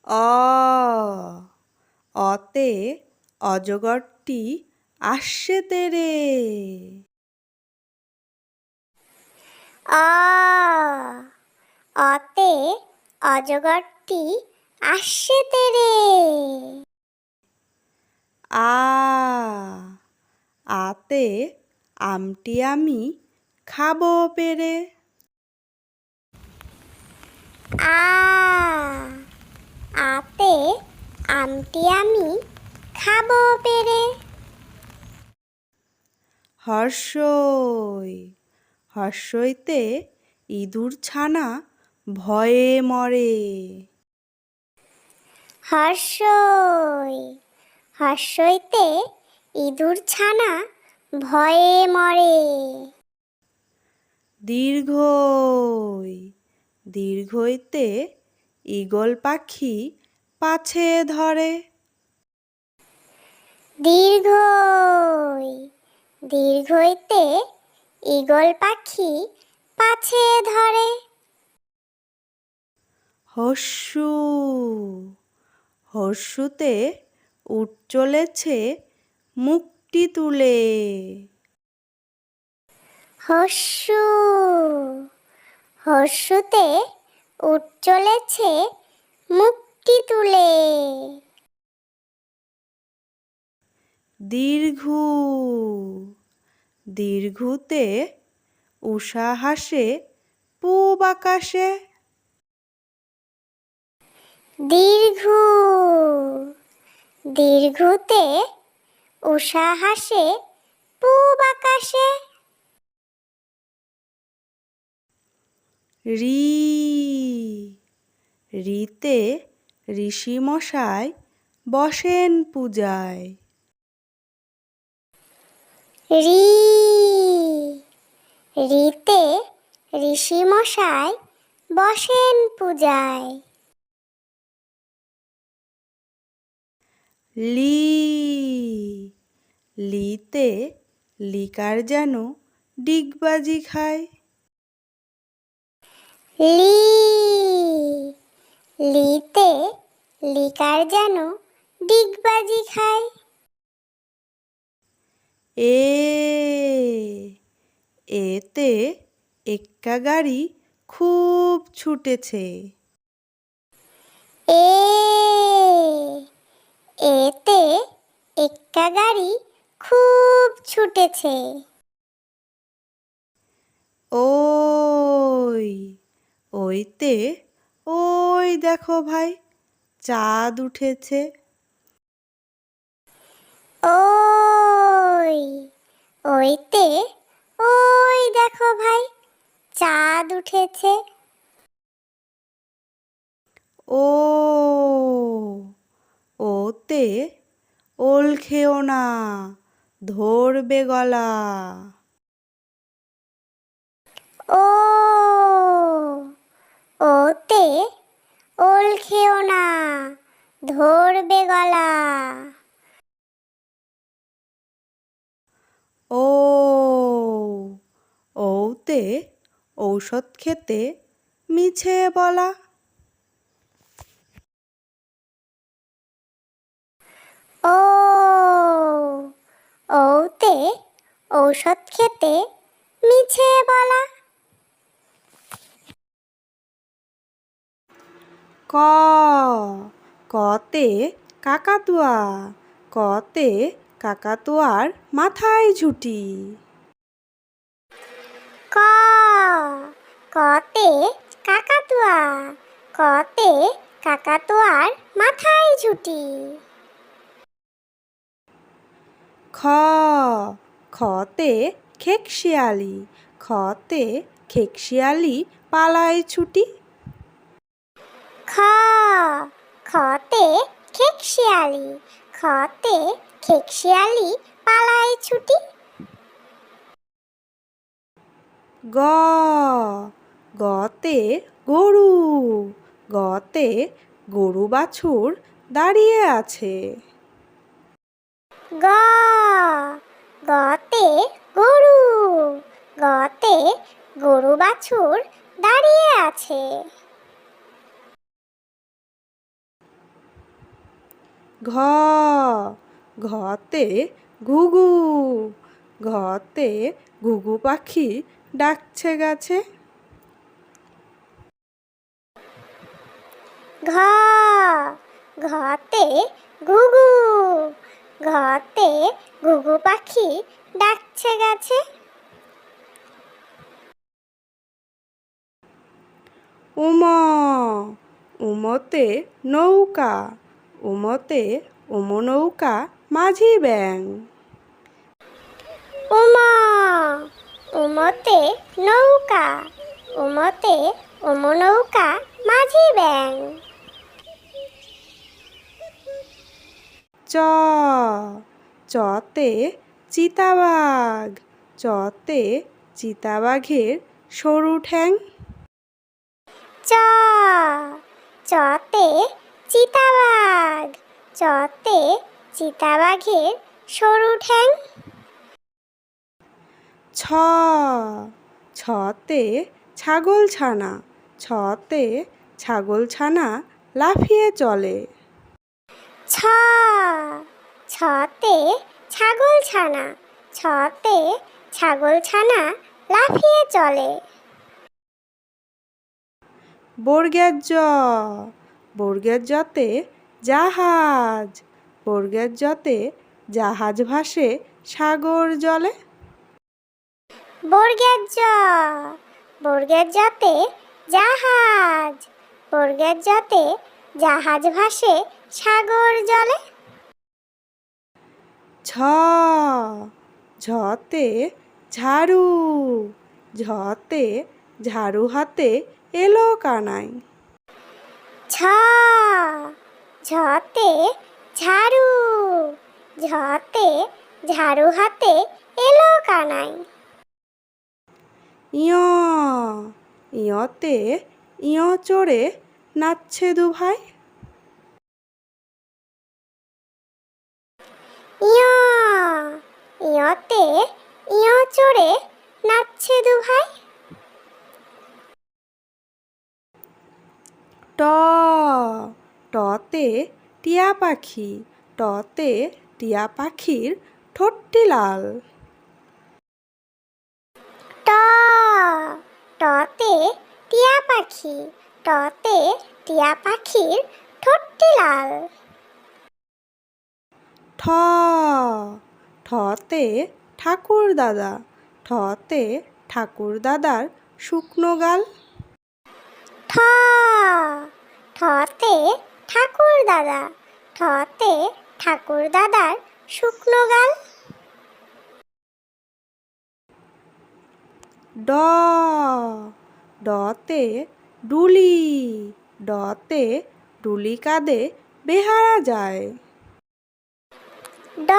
অ অতে অজগরটি আসছে তেরে। অ অতে অজগরটি আসছে তেরে। আ আতে আমটি আমি খাবো পেরে। আ আতে আমটি আমি খাবো পেরে। হর্ষই হর্ষইতে ইঁদুর ছানা ভয়ে মরে। হর্ষই হর্ষইতে ইঁদুর ছানা ভয়ে মরে। দীর্ঘই দীর্ঘইতে ঈগল পাখি পাছে ধরে। দীর্ঘই দীর্ঘইতে ঈগল পাখি পাছে ধরে। হর্ষু হর্ষুতে উট চলেছে মুখটি তুলে। হর্ষু হর্ষুতে উট চলেছে মুখটি তুলে। দীর্ঘু দীর্ঘুতে উষা হাসে পূব আকাশে। দীর্ঘু দীর্ঘুতে উষা হাসে পূব আকাশে। রি রিতে ঋষি মশাই বসেন পূজায়। রি রিতে ঋষি মশাই বসেন পূজায়। লি লিতে লিকার যেন ডিগবাজি খায়। লি লিতে লিকার যেন ডিগবাজি খায়। এ এতে এক্কা গাড়ি খুব ছুটেছে। এ এতে এক্কা গাড়ি খুব ছুটেছে। ওই ওইতে ওই দেখো ভাই চাঁদ উঠেছে। ওই ওইতে ওই দেখো ভাই চাঁদ উঠেছে। ও ওতে ওল খেও না ধরবে গলা। ও ওতে ওল খেও না ধরবে গলা। ও ওতে ঔষধ খেতে মিছে বলা। ও ওতে ঔষধ খেতে মিছে বলা। ক কতে কাকাতুয়া কতে কাকাতুয়ার মাথায় ঝুঁটি। ক কতে কাকাতুয়া কতে কাকাতুয়ার মাথায় ঝুঁটি। খ খতে খেকশিয়ালি খতে খেকশিয়ালি পালায় ছুটি। খ খতে খেকশিয়ালি খতে খেকশিয়ালি পালায় ছুটি। গ গতে গরু গতে গরু বাছুর দাঁড়িয়ে আছে। গ গতে গরু গতে গরু বাছুর দাঁড়িয়ে আছে। ঘ ঘতে ঘুঘু, ঘতে ঘুঘু পাখি ডাকছে গাছে। ঘ ঘতে ঘুঘু, ঘতে ঘুঘু পাখি ডাকছে গাছে। উম উমতে নৌকা, উমতে নৌকা মাঝি ব্যাং। উমা উমতে নৌকা, উমতে নৌকা মাঝি ব্যাং। চ চতে চিতাবাঘ, চতে চিতাবাঘের সরু ঠ্যাং। চ চতে চিতাবাঘ, চতে চিতাবাঘের সরু ঠ্যাং। ছ ছতে ছাগলছানা, ছতে ছাগলছানা লাফিয়ে চলে। ছ ছতে ছাগলছানা, ছতে ছাগলছানা লাফিয়ে চলে। বর্গের জ বর্গের জতে জাহাজ, বর্গের জতে জাহাজ ভাসে সাগর জলে। বর্গের জ বর্গের জতে জাহাজ, বর্গের জতে জাহাজ ভাসে সাগর জলে। ঝ ঝতে ঝাড়ু, ঝতে ঝাড়ু হাতে এলো কানাই। ছ ঝতে ঝাড়ু, ঝতে ঝাড়ু হাতে এলো কানাই। ইয় ইয়তে ইয় চড়ে নাচছে দুভাই। ইয় ইয়তে ইয় চড়ে নাচছে দুভাই। ট টতে টিয়া পাখি, টতে টিয়া পাখির ঠোঁটটি লাল। ট টতে টিয়া পাখি, টতে টিয়া পাখির ঠোঁটটি লাল। ঠ ঠতে ঠাকুর দাদা, ঠতে ঠাকুর দাদার শুকনো গাল। ঠ ঠতে ঠাকুর দাদা, ঠতে ঠাকুর দাদার শুকনো গাল। ড ডতে ডুলি, ডতে ডুলি কাঁধে বেহারা যায়। ড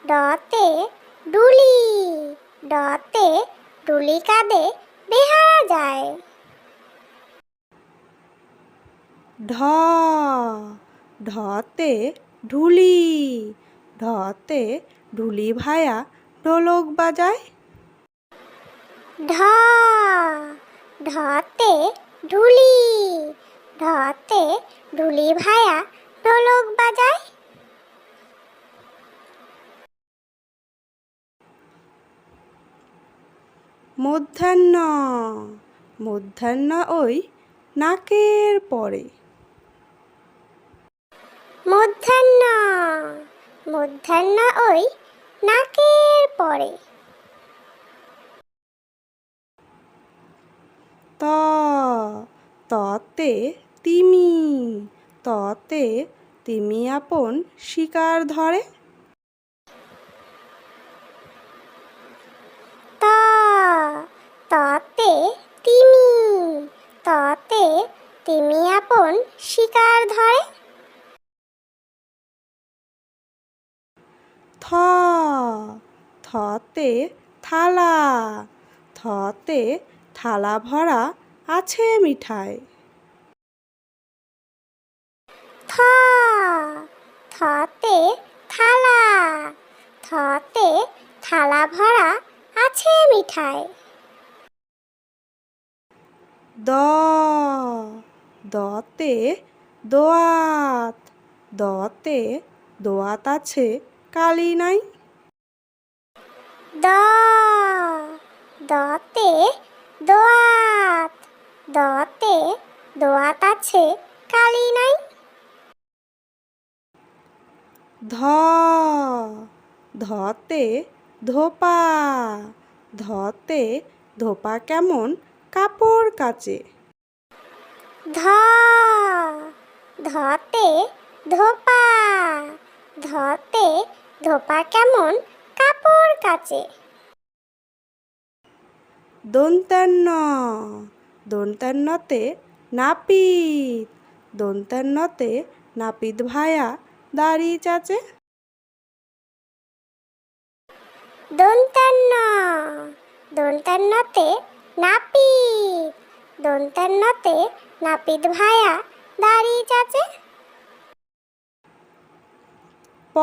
ডতে ডুলি, ডতে ডুলি কাঁধে বেহারা যায়। ঢ ঢতে ঢুলি, ঢতে ঢুলি ভায়া ঢোলক বাজায়। ঢ ঢতে ঢুলি, ঢতে ঢুলি ভায়া ঢোলক বাজায়। মধ্যাহ্ন মধ্যাহ্ন ওই নাকের পরে। মধ্যাহ্ন মধ্যাহ্ন ওই নাকের পরে। ত ততে তিমি, ততে তিমি আপন শিকার ধরে। ত ততে তিমি, ততে তিমি আপন শিকার ধরে। থ থতে থালা, থতে থালা ভরা আছে মিঠাই। থ থতে থালা, থতে থালা ভরা আছে মিঠাই। দ দতে দোয়াত, দতে দোয়াত আছে কালি নাই। দ দতে দোয়াত, দতে দোয়াত আছে কালি নাই। ধ ধতে ধোপা, ধতে ধোপা কেমন কাপড় কাচে। ধ ধতে ধোপা, ধতে ধোপা কেমন কাপড় কাচে। দন্তান্ন দন্তান্নতে নাপিত, দন্তান্নতে নাপিত ভায়া দাড়ি চাচে। দন্তান্ন দন্তান্নতে নাপিত, দন্তান্নতে নাপিত ভায়া দাড়ি চাচে। প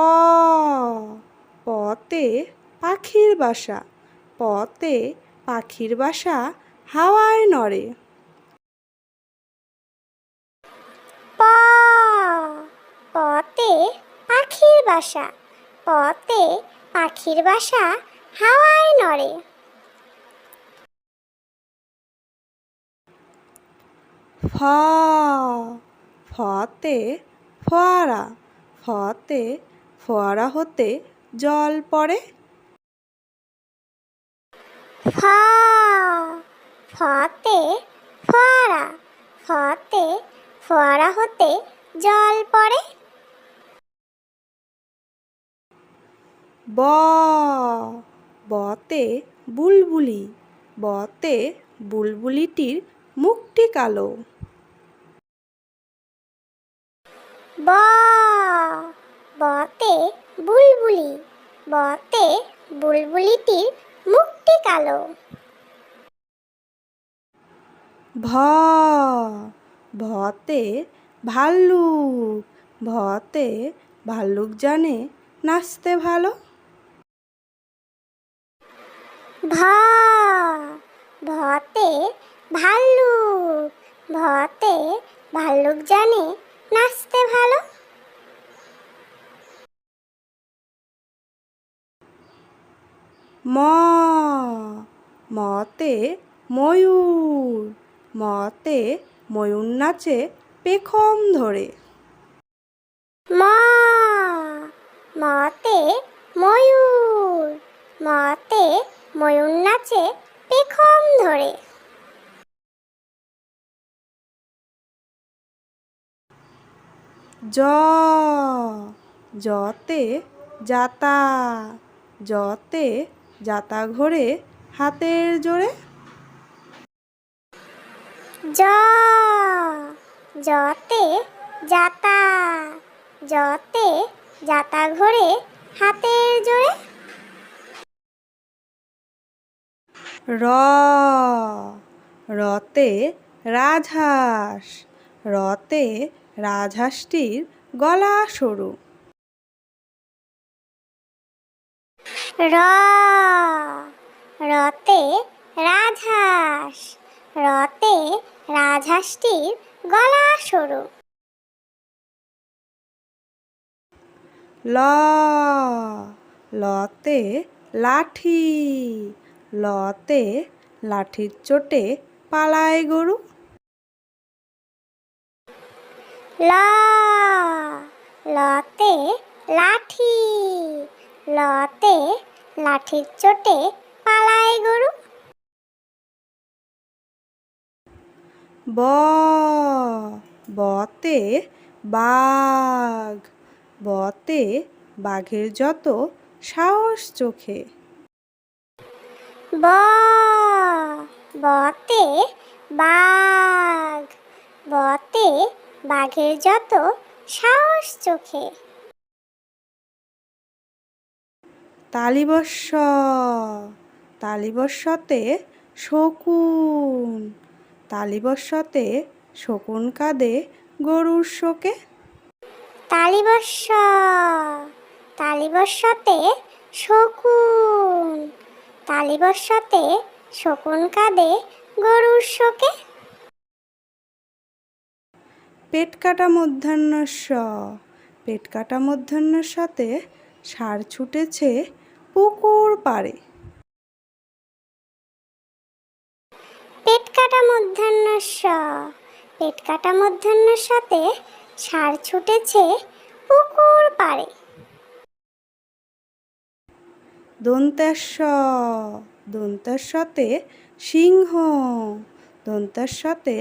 পতে পাখির বাসা, পতে পাখির বাসা হাওয়ায় নড়ে। প পতে পাখির বাসা, পতে পাখির বাসা হাওয়ায় নড়ে। ফ ফতে ফোয়ারা, ফতে ফোয়ারা হতে জল পড়ে। ফ ফতে ফোয়ারা, ফতে ফোয়ারা হতে জল পড়ে। ব বতে বুলবুলি, বতে বুলবুলিটির মুখটি কালো। ব বতে বুলবুলি, বতে বুলবুলিটির মুখটি কালো। ভ ভতে ভাল্লুক, ভতে ভাল্লুক জানে নাচতে ভালো। ভ ভতে ভাল্লুক, ভতে ভাল্লুক জানে নাচতে ভালো। ম মতে ময়ূর, মতে ময়ূর নাচে পেখম ধরে। ম মতে ময়ূর, মতে ময়ূর নাচে পেখম ধরে। জ জতে জাতা, জতে জাতা ঘোরে হাতের জোরে। জ জতে জাতা, জতে জাতা ঘোরে হাতের জোরে। র রতে রাজহাঁস, রতে রাজহাঁসটির গলা সরু। র রতে রাজহাঁস, রতে রাজহাঁসটির গলা সরু। ল লতে লাঠি, লতে লাঠির চোটে পালায় গরু। ল লতে লাঠি, লতে লাঠির চোটে পালায় গরু। ব বতে বাঘ, বতে বাঘের যত সাহস চোখে। ব বতে বাঘ, বতে বাঘের যত সাহস চোখে। তালিবস্য তালিবস্যতে শকুন, তালিবস্যতে শকুন কাঁদে গরুর শোকে। তালিবস্য তালিবস্যতে শকুন, তালিবস্যতে শকুন কাঁদে গরুর শোকে। পেট কাটা মূর্ধন্য ষ, পেট কাটা মূর্ধন্যের সাথে ষাঁড় ছুটেছে পুকুর পাড়ে। পেট কাটা মূর্ধন্য ষ, পেট কাটা মূর্ধন্যের সাথে ষাঁড় ছুটেছে পুকুর পাড়ে। দন্তেশ্ব, দন্তের সাথে সিংহ, দন্তের সাথে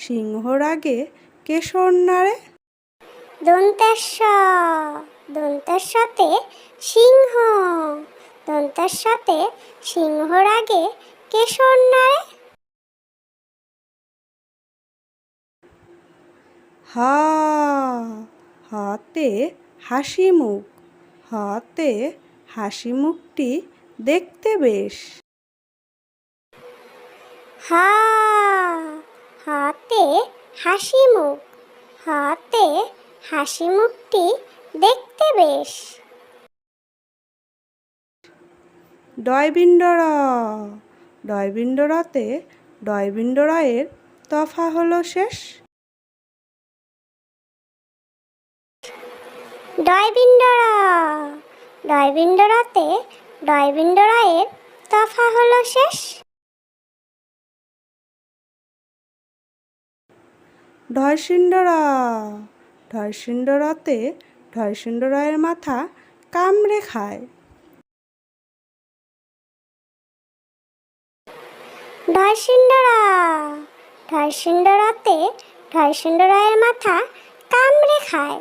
সিংহর আগে কেশর নাড়ে। দন্তেশ্ব, দন্তের সাথে সিংহ, দন্তের সাথে সিংহর আগে কেশর নাড়ে। হা, হাতে হাসি মুখ, হাতে হাসি মুখটি দেখতে বেশ। হা, হাতে হাসি মুখ, হাতে হাসি মুখটি দেখতে বেশ। ডয়বিন্ডর, ডয়বিন্ডরাতে ডয়বিন্ডরায়ের তফা হলো শেষ। ডয়বিন্ডরা, ডয়বিন্ডরাতে ডয়বিন্ডরায়ের তফা হলো শেষ। ঢয়সিন্ডরা, ঢয়সিন্ডরাতে ঢয়সিন্ডরায়ের মাথা কামড়ে খায়। ঢয়সিন্ডরা, ঢয়সিন্ডরাতে ঢয়সিন্ডরায়ের মাথা কামড়ে খায়।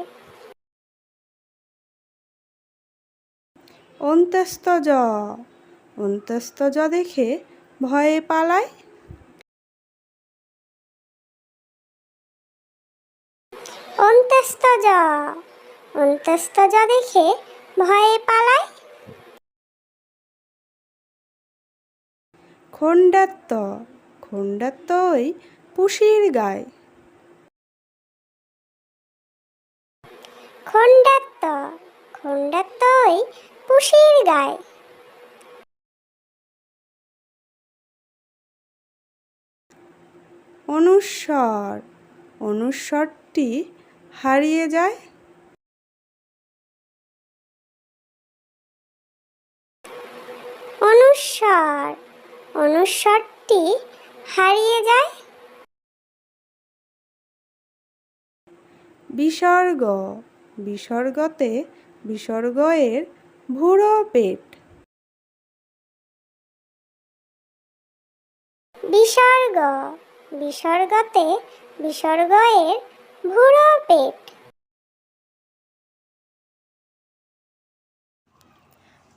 অন্ত্যস্তজ, অন্ত্যস্তজ দেখে ভয়ে পালায়। অন্ত্যস্তজ, অন্ত্যস্তজ দেখে ভয়ে পালায়। খণ্ডাত্ত, খণ্ডাত্ত ওই পুষির গায়। খণ্ডাত্ত, খণ্ডাত্ত ওই পুষির গায়। অনুস্বর, অনুস্বরটি হারিয়ে যায়। অনুস্বর, অনুস্বরটি হারিয়ে যায়। বিসর্গ, বিসর্গতে বিসর্গ এর ভুরো পেট। বিসর্গ, বিসর্গতে বিসর্গ এর ভুরো পেট।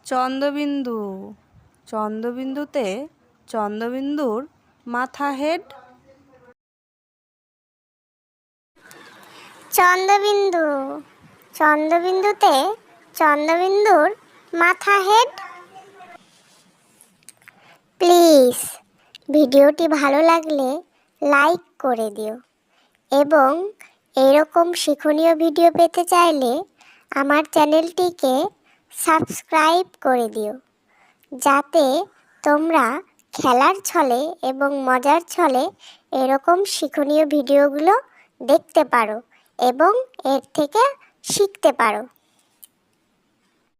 চন্দ্রবিন্দু, চন্দ্রবিন্দুতে চন্দ্রবিন্দুর মাথা হেড। চন্দ্রবিন্দু, চন্দ্রবিন্দুতে চন্দ্রবিন্দুর মাথা হেড। প্লিজ ভিডিওটি ভালো লাগলে লাইক করে দিও এবং এরকম শিক্ষণীয় ভিডিও পেতে চাইলে আমার চ্যানেলটিকে সাবস্ক্রাইব করে দিও, যাতে তোমরা খেলার ছলে এবং মজার ছলে এরকম শিক্ষণীয় ভিডিওগুলো দেখতে পারো এবং এর থেকে শিখতে পারো।